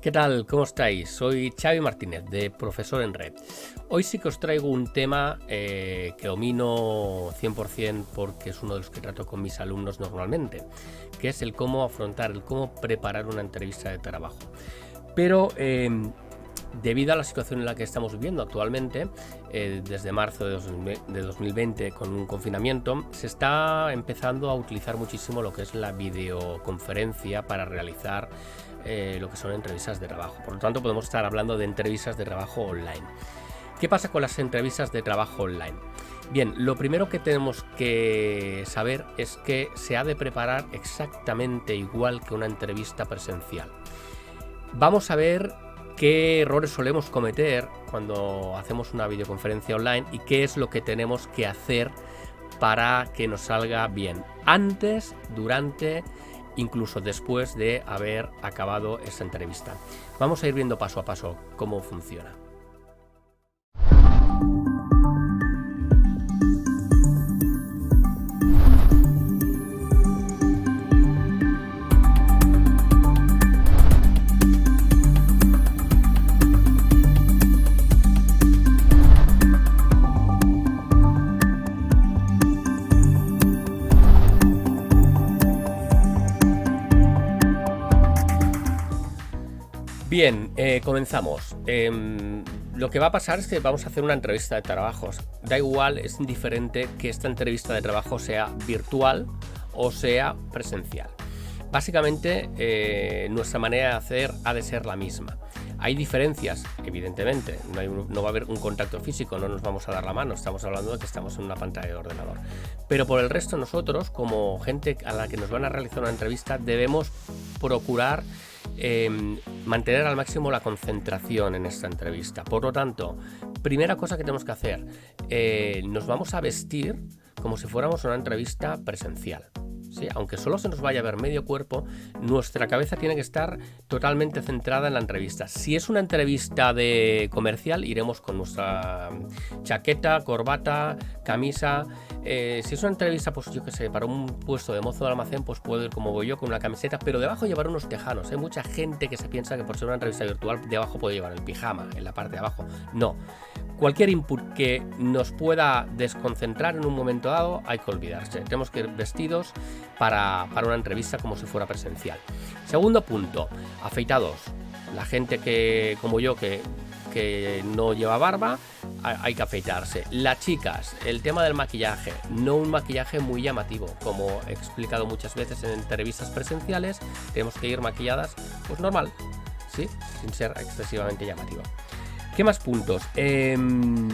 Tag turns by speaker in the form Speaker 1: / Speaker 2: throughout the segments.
Speaker 1: ¿Qué tal? ¿Cómo estáis? Soy Xavi Martínez, de Profesor en Red. Hoy sí que os traigo un tema que domino 100% porque es uno de los que trato con mis alumnos normalmente, que es el cómo afrontar, el cómo preparar una entrevista de trabajo. Pero debido a la situación en la que estamos viviendo actualmente, desde marzo de 2020 con un confinamiento, se está empezando a utilizar muchísimo lo que es la videoconferencia para realizar lo que son entrevistas de trabajo. Por lo tanto, podemos estar hablando de entrevistas de trabajo online. ¿Qué pasa con las entrevistas de trabajo online? Bien, lo primero que tenemos que saber es que se ha de preparar exactamente igual que una entrevista presencial. Vamos a ver qué errores solemos cometer cuando hacemos una videoconferencia online y qué es lo que tenemos que hacer para que nos salga bien antes, durante, incluso después de haber acabado esta entrevista. Vamos a ir viendo paso a paso cómo funciona. Bien, comenzamos. Lo que va a pasar es que vamos a hacer una entrevista de trabajos. Da igual, es indiferente que esta entrevista de trabajo sea virtual o sea presencial. Básicamente, nuestra manera de hacer ha de ser la misma. Hay diferencias, evidentemente, no va a haber un contacto físico, no nos vamos a dar la mano, estamos hablando de que estamos en una pantalla de ordenador. Pero por el resto, nosotros, como gente a la que nos van a realizar una entrevista, debemos procurar mantener al máximo la concentración en esta entrevista. Por lo tanto, primera cosa que tenemos que hacer, nos vamos a vestir como si fuéramos una entrevista presencial. ¿Sí? Aunque solo se nos vaya a ver medio cuerpo, nuestra cabeza tiene que estar totalmente centrada en la entrevista. Si es una entrevista de comercial, iremos con nuestra chaqueta, corbata, camisa. Si es una entrevista, pues yo que sé, para un puesto de mozo de almacén, pues puedo ir como voy yo, con una camiseta, pero debajo llevar unos tejanos. Hay mucha gente que se piensa que por ser una entrevista virtual, debajo puede llevar el pijama, en la parte de abajo. No. Cualquier input que nos pueda desconcentrar en un momento dado, hay que olvidarse. Tenemos que ir vestidos para una entrevista como si fuera presencial. Segundo punto, afeitados. La gente que, como yo, que no lleva barba, hay que afeitarse. Las chicas, el tema del maquillaje, no un maquillaje muy llamativo. Como he explicado muchas veces en entrevistas presenciales, tenemos que ir maquilladas, pues normal, ¿sí? Sin ser excesivamente llamativa. ¿Qué más puntos? El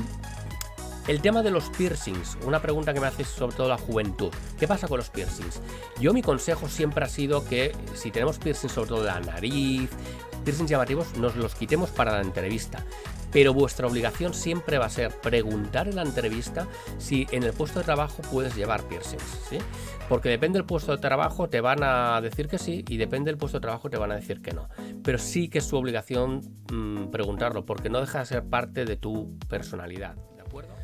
Speaker 1: tema de los piercings, una pregunta que me hace sobre todo la juventud. ¿Qué pasa con los piercings? Yo, mi consejo siempre ha sido que si tenemos piercings sobre todo de la nariz, piercings llamativos, nos los quitemos para la entrevista. Pero vuestra obligación siempre va a ser preguntar en la entrevista si en el puesto de trabajo puedes llevar piercings, ¿sí? Porque depende del puesto de trabajo, te van a decir que sí, y depende del puesto de trabajo, te van a decir que no. Pero sí que es su obligación preguntarlo, porque no deja de ser parte de tu personalidad, ¿de acuerdo?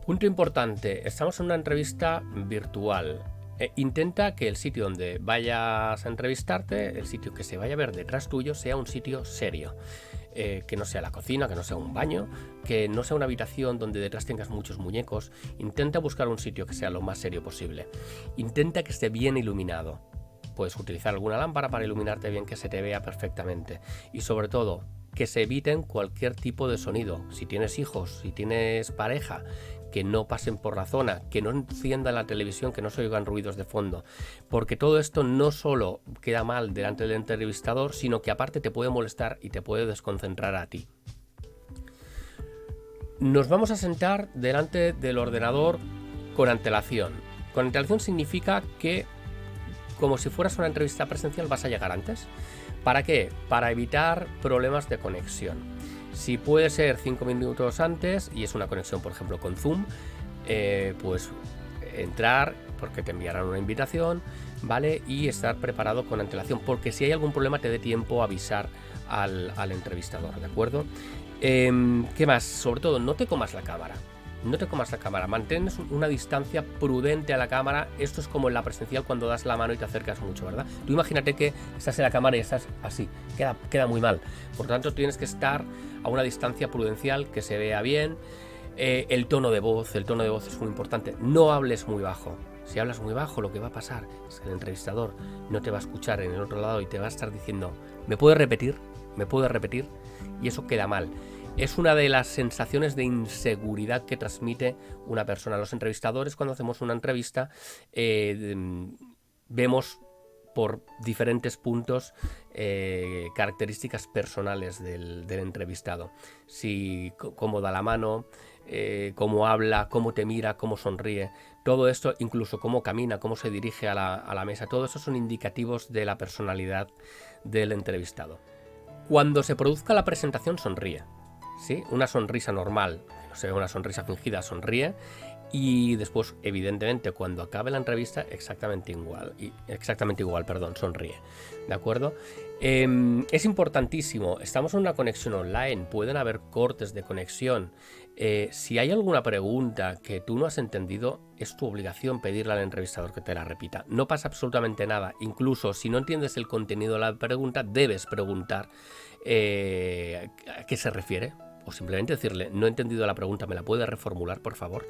Speaker 1: Punto importante, estamos en una entrevista virtual. Intenta que el sitio donde vayas a entrevistarte, el sitio que se vaya a ver detrás tuyo, sea un sitio serio. Que no sea la cocina, que no sea un baño, que no sea una habitación donde detrás tengas muchos muñecos. Intenta buscar un sitio que sea lo más serio posible. Intenta que esté bien iluminado. Puedes utilizar alguna lámpara para iluminarte bien, que se te vea perfectamente. Y sobre todo, que se eviten cualquier tipo de sonido. Si tienes hijos, si tienes pareja, que no pasen por la zona, que no enciendan la televisión, que no se oigan ruidos de fondo, porque todo esto no solo queda mal delante del entrevistador, sino que aparte te puede molestar y te puede desconcentrar a ti. Nos vamos a sentar delante del ordenador con antelación. Con antelación significa que, como si fueras una entrevista presencial, vas a llegar antes. ¿Para qué? Para evitar problemas de conexión. Si puede ser 5 minutos antes y es una conexión, por ejemplo, con Zoom, pues entrar, porque te enviarán una invitación, ¿vale? Y estar preparado con antelación, porque si hay algún problema te dé tiempo a avisar al entrevistador, ¿de acuerdo? ¿Qué más? Sobre todo, no te comas la cámara. no te comas la cámara, mantén una distancia prudente a la cámara. Esto es como en la presencial cuando das la mano y te acercas mucho, ¿verdad? Tú imagínate que estás en la cámara y estás así, queda muy mal. Por lo tanto, tienes que estar a una distancia prudencial, que se vea bien. El tono de voz es muy importante. No hables muy bajo. Si hablas muy bajo, lo que va a pasar es que el entrevistador no te va a escuchar en el otro lado y te va a estar diciendo, ¿me puedes repetir? Y eso queda mal. Es una de las sensaciones de inseguridad que transmite una persona. Los entrevistadores, cuando hacemos una entrevista, vemos por diferentes puntos características personales del entrevistado. Cómo da la mano, cómo habla, cómo te mira, cómo sonríe. Todo esto, incluso cómo camina, cómo se dirige a la mesa. Todo eso son indicativos de la personalidad del entrevistado. Cuando se produzca la presentación, sonríe. ¿Sí? Una sonrisa normal, no sé, una sonrisa fingida, sonríe, y después, evidentemente, cuando acabe la entrevista, exactamente igual, sonríe. ¿De acuerdo? Es importantísimo, estamos en una conexión online, pueden haber cortes de conexión. Si hay alguna pregunta que tú no has entendido, es tu obligación pedirle al entrevistador que te la repita. No pasa absolutamente nada. Incluso si no entiendes el contenido de la pregunta, debes preguntar a qué se refiere. O simplemente decirle, no he entendido la pregunta, ¿me la puede reformular, por favor?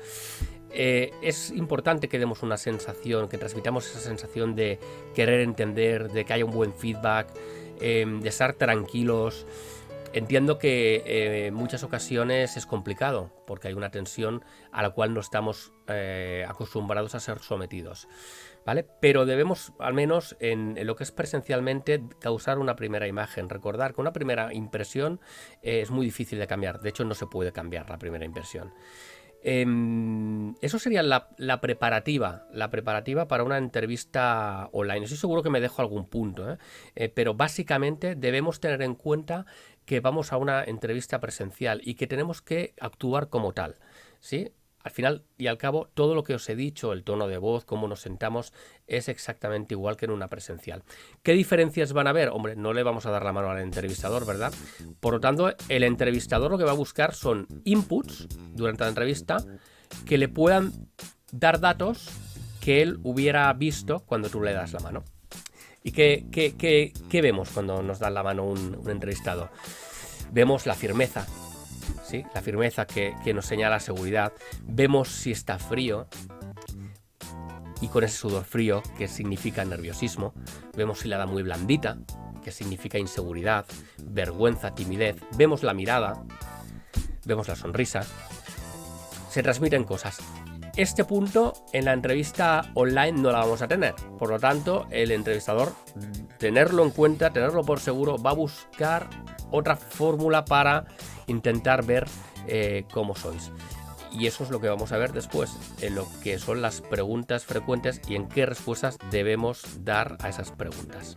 Speaker 1: Es importante que demos una sensación, que transmitamos esa sensación de querer entender, de que haya un buen feedback, de estar tranquilos. Entiendo que en muchas ocasiones es complicado, porque hay una tensión a la cual no estamos acostumbrados a ser sometidos, ¿vale? Pero debemos, al menos en lo que es presencialmente, causar una primera imagen. Recordar que una primera impresión es muy difícil de cambiar. De hecho, no se puede cambiar la primera impresión. Eso sería la preparativa para una entrevista online. Estoy seguro que me dejo algún punto, pero básicamente debemos tener en cuenta que vamos a una entrevista presencial y que tenemos que actuar como tal, ¿sí? Al final y al cabo, todo lo que os he dicho, el tono de voz, cómo nos sentamos, es exactamente igual que en una presencial. ¿Qué diferencias van a haber? Hombre, no le vamos a dar la mano al entrevistador, ¿verdad? Por lo tanto, el entrevistador lo que va a buscar son inputs durante la entrevista que le puedan dar datos que él hubiera visto cuando tú le das la mano. ¿Y qué vemos cuando nos da la mano un entrevistado? Vemos la firmeza. ¿Sí? La firmeza que nos señala seguridad. Vemos si está frío, y con ese sudor frío, que significa nerviosismo. Vemos si la da muy blandita, que significa inseguridad, vergüenza, timidez. Vemos la mirada, vemos la sonrisa. Se transmiten cosas. Este punto en la entrevista online no la vamos a tener. Por lo tanto, el entrevistador, tenerlo en cuenta, tenerlo por seguro, va a buscar otra fórmula para intentar ver cómo sois. Y eso es lo que vamos a ver después, en lo que son las preguntas frecuentes y en qué respuestas debemos dar a esas preguntas.